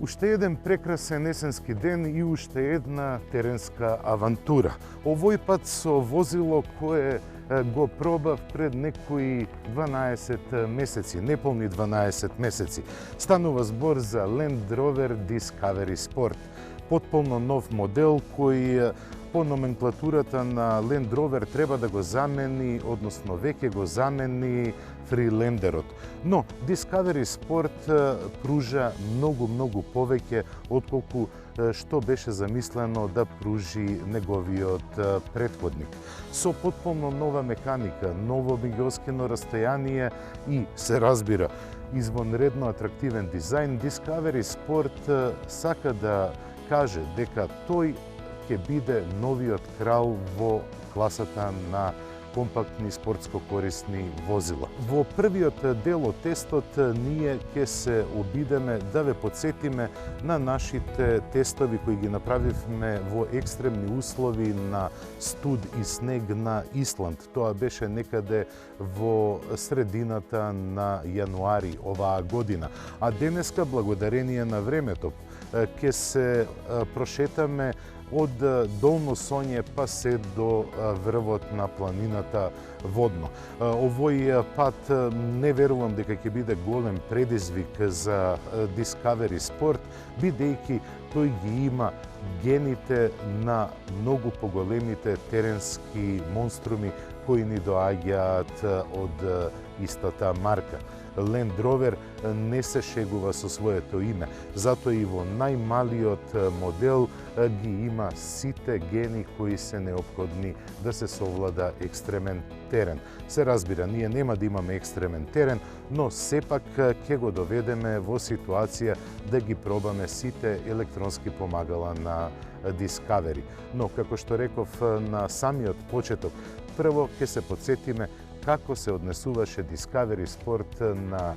Уште еден прекрасен есенски ден и уште една теренска авантура. Овој пат со возило кое го пробав пред некои 12 месеци, неполни 12 месеци. Станува збор за Land Rover Discovery Sport. Потполно нов модел кој по номенклатурата на Land Rover треба да го замени, односно веќе го замени Freelanderот. Но Discovery Sport пружа многу повеќе отколку што беше замислено да пружи неговиот претходник. Со потполно нова меканика, ново меѓуоскино растојание и, се разбира, извонредно атрактивен дизајн, Discovery Sport сака да каже дека тој ќе биде новиот крал во класата на компактни спортско-корисни возила. Во првиот дел од тестот ние ќе се обидеме да ве подсетиме на нашите тестови кои ги направивме во екстремни услови на студ и снег на Исланд. Тоа беше некаде во средината на јануари оваа година. А денеска, благодарение на времето, ќе се прошетаме од Долно Соње па се до врвот на планината Водно. Овој пат не верувам дека ќе биде голем предизвик за Discovery Sport, бидејќи тој ги има гените на многу поголемите теренски монструми кои ни доаѓаат од истата марка. Land Rover не се шегува со своето име, затоа и во најмалиот модел ги има сите гени кои се неопходни да се совлада екстремен терен. Се разбира, ние нема да имаме екстремен терен, но сепак ќе го доведеме во ситуација да ги пробаме сите електронски помагала на Discovery. Но, како што реков на самиот почеток, прво ќе се подсетиме како се однесуваше Discovery Sport на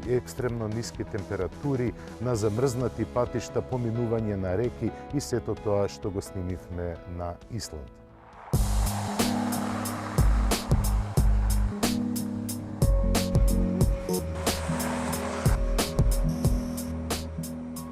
екстремно ниски температури, на замрзнати патишта, поминување на реки и сето тоа што го снимивме на Исланд.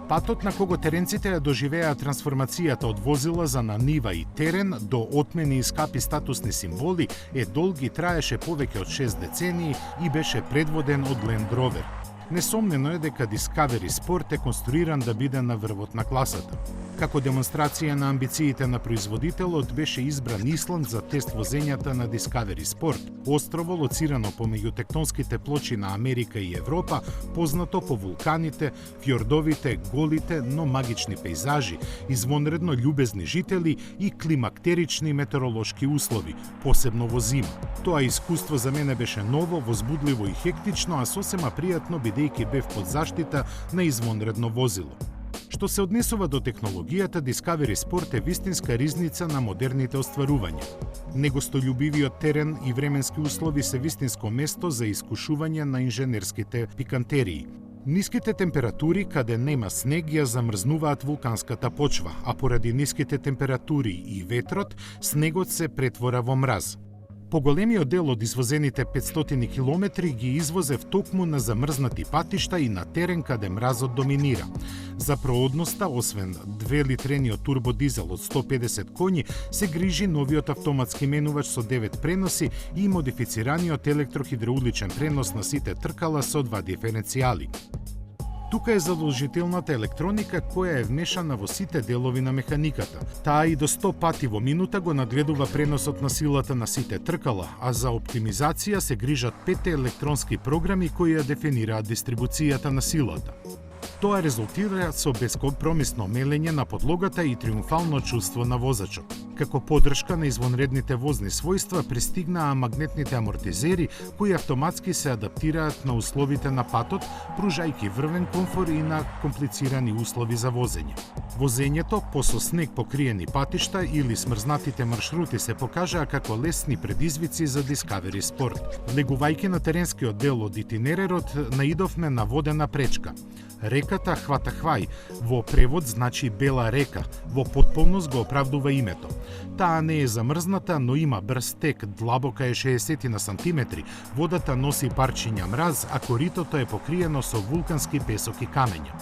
Патот на кого теренците ја доживеа трансформацијата од возила за на нива и терен до отмени и скапи статусни символи е долг и траеше повеќе од 6 децении и беше предводен од Land Rover. Несомнено е дека Discovery Sport е конструиран да биде на врвот на класата. Како демонстрација на амбициите на производителот беше избран Исланд за тест возењата на Discovery Sport, острово лоцирано помеѓу тектонските плочи на Америка и Европа, познато по вулканите, фјордовите, голите, но магични пейзажи, извонредно љубезни жители и климактерични метеоролошки услови, посебно во зима. Тоа искуство за мене беше ново, возбудливо и хектично, а сосема пријатно бидејќи бев под заштита на извонредно возило. Што се однесува до технологијата, Discovery Sport е вистинска ризница на модерните остварувања. Негостољубивиот терен и временски услови се вистинско место за искушување на инженерските пикантерии. Ниските температури каде нема снег ја замрзнуваат вулканската почва, а поради ниските температури и ветрот, снегот се претвора во мраз. Поголемиот дел од извозените 500 километри ги извозев токму на замрзнати патишта и на терен каде мразот доминира. За проодноста, освен 2-литрениот турбодизел од 150 коњи, се грижи новиот автоматски менувач со 9 преноси и модифицираниот електрохидроуличен пренос на сите тркала со 2 диференцијали. Тука е задолжителната електроника која е вмешана во сите делови на механиката. Таа и до 100 пати во минута го надгледува преносот на силата на сите тркала, а за оптимизација се грижат 5 електронски програми кои ја дефинираат дистрибуцијата на силата. Тоа резултира со бескомпромисно мелење на подлогата и триумфално чувство на возачот. Како поддршка на извонредните возни својства пристигнаа магнетните амортизери кои автоматски се адаптираат на условите на патот, пружајќи врвен комфор и на комплицирани услови за возење. Возењето по со снег покриени патишта или смрзнатите маршрути се покажаа како лесни предизвици за Discovery Sport. Легувајќи на теренскиот дел од итинерерот, наидовме на водена пречка. Реката Хватахвај, во превод значи Бела река, во потполност го оправдува името. Таа не е замрзната, но има брз тек, длабока е 60 на сантиметри, водата носи парчиња мраз, а коритото е покриено со вулкански песок и камења.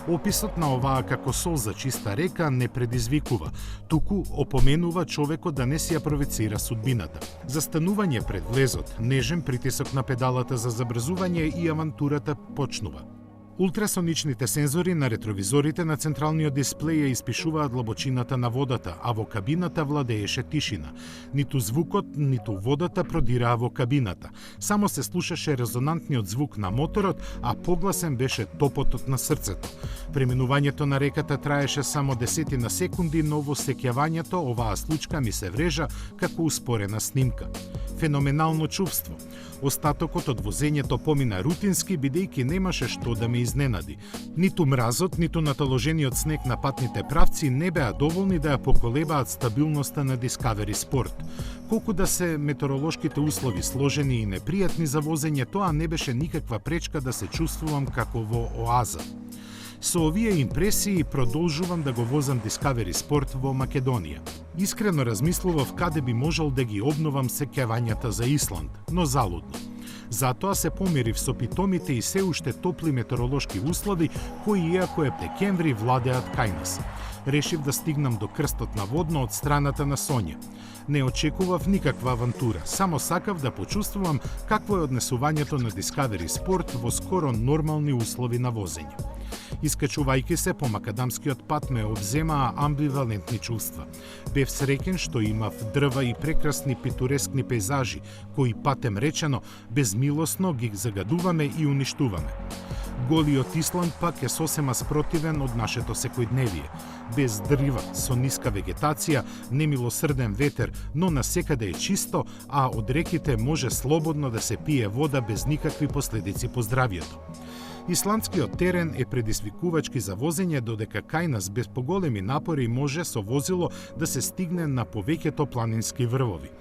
Описот на оваа како сол за чиста река не предизвикува, туку опоменува човекот да не си ја провицира судбината. Застанување пред влезот, нежен притисок на педалата за забрзување и авантурата почнува. Ултрасоничните сензори на ретровизорите на централниот дисплеј ја испишуваат длабочината на водата, а во кабината владееше тишина. Ниту звукот, ниту водата продираа во кабината. Само се слушаше резонантниот звук на моторот, а погласен беше топотот на срцето. Преминувањето на реката траеше само 10 на секунди, но во сеќавањето оваа случка ми се врежа како успорена снимка. Феноменално чувство. Остатокот од возењето помина рутински, бидејќи немаше што да ме изненади. Ниту мразот, ниту наталожениот снег на патните правци не беа доволни да ја поколебаат стабилноста на Discovery Sport. Колку да се метеоролошките услови сложени и непријатни за возење, тоа не беше никаква пречка да се чувствувам како во оаза. Со овие импресии продолжувам да го возам Discovery Sport во Македонија. Искрено размислував каде би можел да ги обновам сеќавањата за Исланд, но залудно. Затоа се помирив со питомите и се уште топли метеоролошки услови кои, иако е декември, владеат кај нас. Решив да стигнам до крстот на Водно од страната на Сонја. Не очекував никаква авантура, само сакав да почувствувам какво е однесувањето на Discovery Sport во скоро нормални услови на возење. Искачувајќи се по макадамскиот пат ме обземаа амбивалентни чувства. Бев среќен што имав дрва и прекрасни питурескни пейзажи, кои патем речено безмилосно ги загадуваме и уништуваме. Голиот Исланд пак е сосема спротивен од нашето секојдневие. Без дрва, со ниска вегетација, немилосрден ветер, но насекаде е чисто, а од реките може слободно да се пие вода без никакви последици по здравието. Исландскиот терен е предизвикувачки за возење, додека кај нас без поголеми напори може со возило да се стигне на повеќето планински врвови.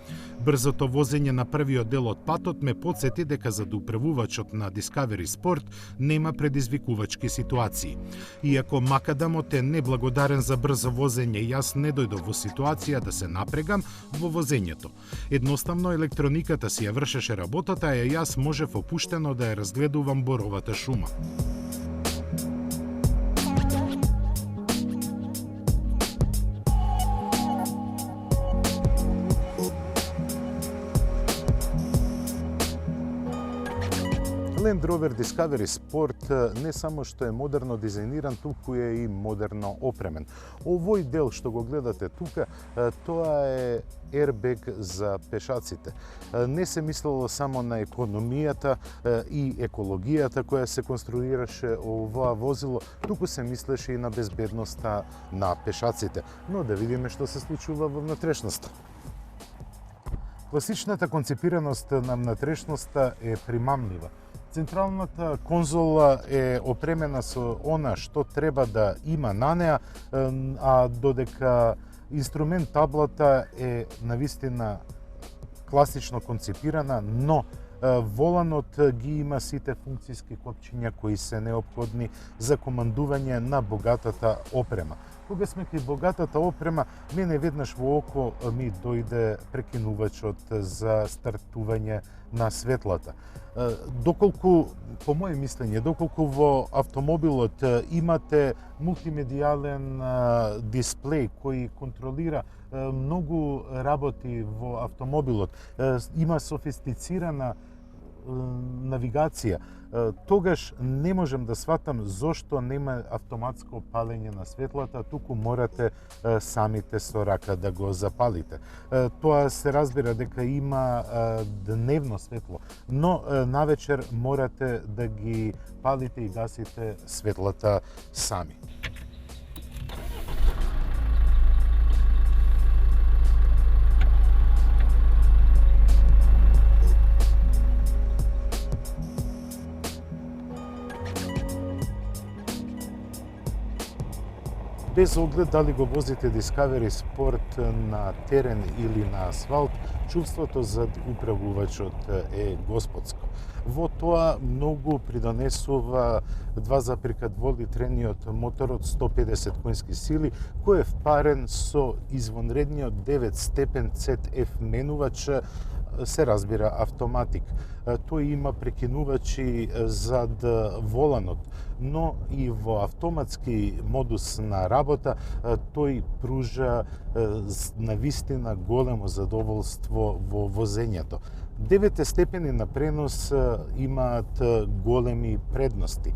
Брзото возење на првиот дел од патот ме потсети дека за управувачот на Discovery Sport нема предизвикувачки ситуации. Иако макадамот е неблагодарен за брзо возење, јас не дојдов во ситуација да се напрегам во возењето. Едноставно електрониката си ја вршеше работата, а јас можев опуштено да ја разгледувам боровата шума. Land Rover Discovery Sport не само што е модерно дизајниран, туку е и модерно опремен. Овој дел што го гледате тука, тоа е airbag за пешаците. Не се мислело само на економијата и екологијата која се конструираше оваа возило, туку се мислеше и на безбедноста на пешаците. Но да видиме што се случува во внатрешноста. Класичната концепираност на внатрешноста е примамлива. Централната конзола е опремена со она што треба да има на неа, а додека инструмент таблата е навистина класично концепирана, но воланот ги има сите функцијски копчиња кои се неопходни за командување на богатата опрема. Кога сме кај богатата опрема, мене веднаш во око ми дојде прекинувачот за стартување на светлата. Доколку, по моје мислење, доколку во автомобилот имате мултимедијален дисплеј кој контролира многу работи во автомобилот, има софистицирана навигација, тогаш не можем да сватам зошто нема автоматско палење на светлата, туку морате самите со рака да го запалите. Тоа се разбира дека има дневно светло, но навечер морате да ги палите и гасите светлата сами. Без оглед дали го возите Discovery Sport на терен или на асфалт, чувството за управувачот е господско. Во тоа многу придонесува 2,2 литрениот мотор од 150 конски сили, кој е впарен со извонредниот 9 степен ZF менувач, се разбира автоматик. Тој има прекинувачи зад воланот, но и во автоматски модус на работа тој пружа навистина големо задоволство во возењето. 9 степени на пренос имаат големи предности.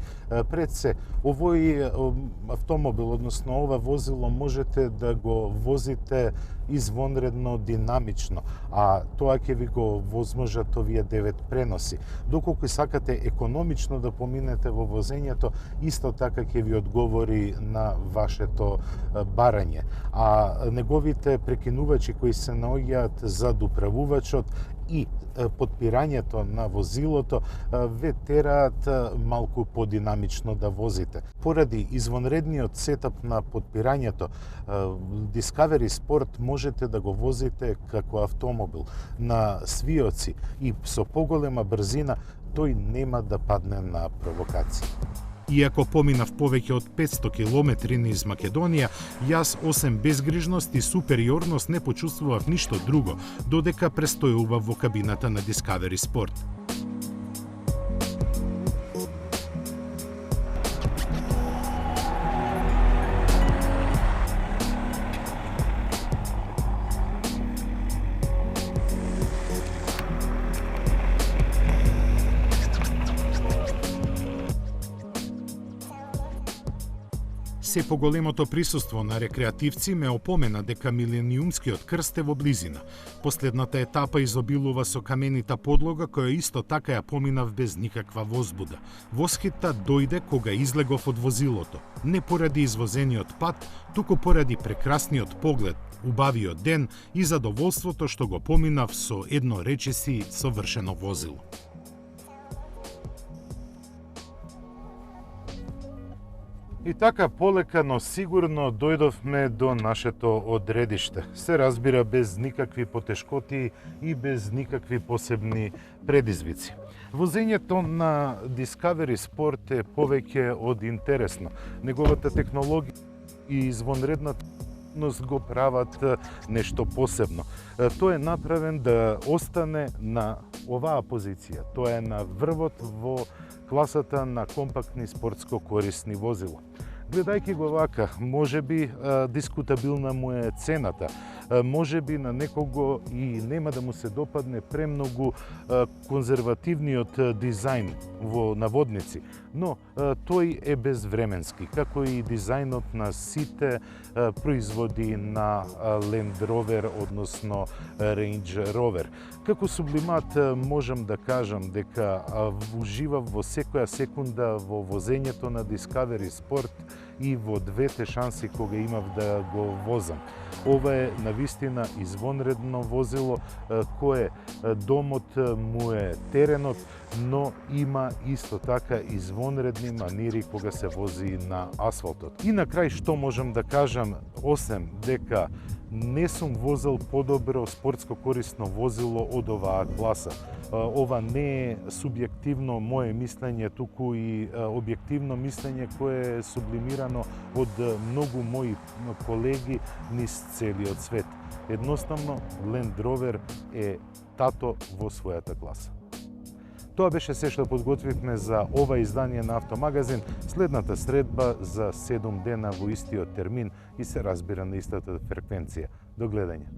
Пред се, овој автомобил, односно ова возило, можете да го возите извонредно динамично, а тоа ќе ви го возможат овие 9 преноси. Доколку сакате економично да поминете во возењето, исто така ќе ви одговори на вашето барање. А неговите прекинувачи кои се наоѓаат зад управувачот и подпирањето на возилото ве тераат малку подинамично да возите. Поради извонредниот сетап на подпирањето, Discovery Sport можете да го возите како автомобил на свиоци и со поголема брзина, тој нема да падне на провокација. Иако поминав повеќе од 500 километри низ Македонија, јас осем безгрижност и супериорност не почувствував ништо друго, додека престојував во кабината на Discovery Sport. Се поголемото присуство на рекреативци ме опомена дека милениумскиот крст е во близина. Последната етапа изобилува со каменита подлога, која исто така ја поминав без никаква возбуда. Воскита дојде кога излегов од возилото. Не поради извозениот пат, туку поради прекрасниот поглед, убавиот ден и задоволството што го поминав со едно речиси совршено возило. И така полека, но сигурно дојдовме до нашето одредиште. Се разбира без никакви потешкоти и без никакви посебни предизвици. Возењето на Discovery Sport е повеќе од интересно. Неговата технологија и извонредната го прават нешто посебно. Тој е направен да остане на оваа позиција. Тоа е на врвот во класата на компактни спортско корисни возила. Гледајќи го вака, можеби дискутабилна му е цената, можеби на некого и нема да му се допадне премногу конзервативниот дизајн во наводници, но тој е безвременски, како и дизајнот на сите производи на Land Rover, односно Range Rover. Како сублимат можам да кажам дека уживав во секоја секунда во возењето на Discovery Sport и во двете шанси кога имав да го возам. Ова е навистина извонредно возило кое домот му е теренот, но има исто така извонредни манири кога се вози на асфалтот. И на крај што можам да кажам, осем дека не сум возел подобро спортско корисно возило од оваа класа. Ова не е субјективно мое мислење, туку и објективно мислење кое е сублимирано од многу мои колеги низ целиот свет. Едноставно, Land Rover е тато во својата класа. Тоа беше се што подготвивме за ова издание на Автомагазин. Следната средба за 7 дена во истиот термин и се разбира на истата фреквенција. До гледање.